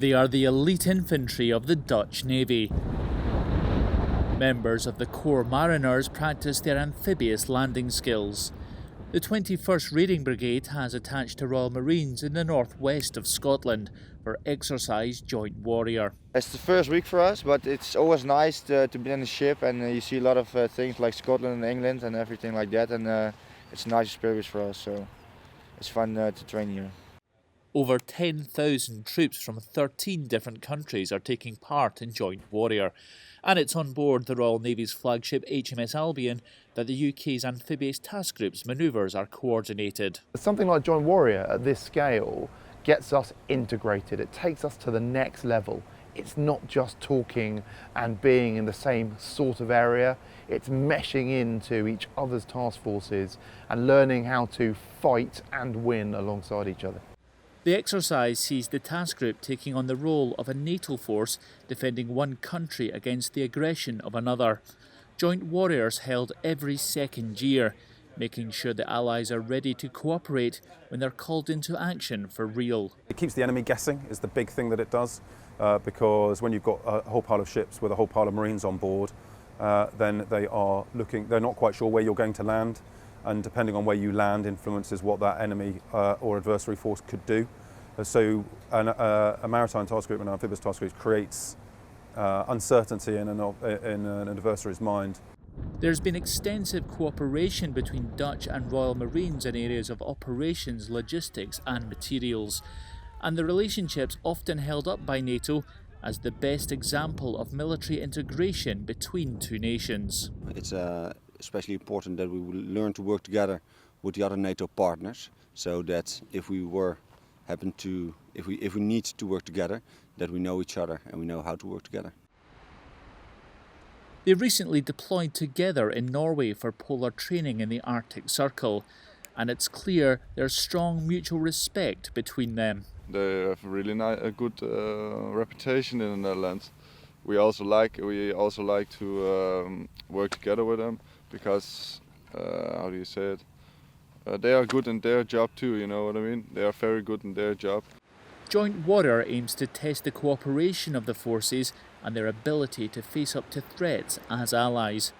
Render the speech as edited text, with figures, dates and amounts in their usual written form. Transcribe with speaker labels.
Speaker 1: They are the elite infantry of the Dutch Navy. Members of the Corps Mariners practice their amphibious landing skills. The 21st Raiding Brigade has attached to Royal Marines in the northwest of Scotland for exercise Joint Warrior.
Speaker 2: It's the first week for us, but it's always nice to be on the ship, and you see a lot of things like Scotland and England and everything like that, and it's a nice experience for us, so it's fun to train here.
Speaker 1: Over 10,000 troops from 13 different countries are taking part in Joint Warrior, and it's on board the Royal Navy's flagship HMS Albion that the UK's Amphibious Task Group's manoeuvres are coordinated.
Speaker 3: Something like Joint Warrior at this scale gets us integrated. It takes us to the next level. It's not just talking and being in the same sort of area, it's meshing into each other's task forces and learning how to fight and win alongside each other.
Speaker 1: The exercise sees the task group taking on the role of a NATO force defending one country against the aggression of another. Joint Warriors held every second year, making sure the Allies are ready to cooperate when they're called into action for real.
Speaker 4: It keeps the enemy guessing is the big thing that it does, because when you've got a whole pile of ships with a whole pile of Marines on board, then they're not quite sure where you're going to land, and depending on where you land influences what that enemy or adversary force could do. So a maritime task group and an amphibious task group creates uncertainty in an adversary's mind.
Speaker 1: There's been extensive cooperation between Dutch and Royal Marines in areas of operations, logistics and materials, and the relationship's often held up by NATO as the best example of military integration between two nations.
Speaker 5: It's especially important that we will learn to work together with the other NATO partners, so that if we need to work together, that we know each other and we know how to work together.
Speaker 1: They recently deployed together in Norway for polar training in the Arctic Circle, and it's clear there's strong mutual respect between them.
Speaker 6: They have really a good reputation in the Netherlands. We also like to work together with them because, how do you say it? They are good in their job too, you know what I mean? They are very good in their job.
Speaker 1: Joint Warrior aims to test the cooperation of the forces and their ability to face up to threats as allies.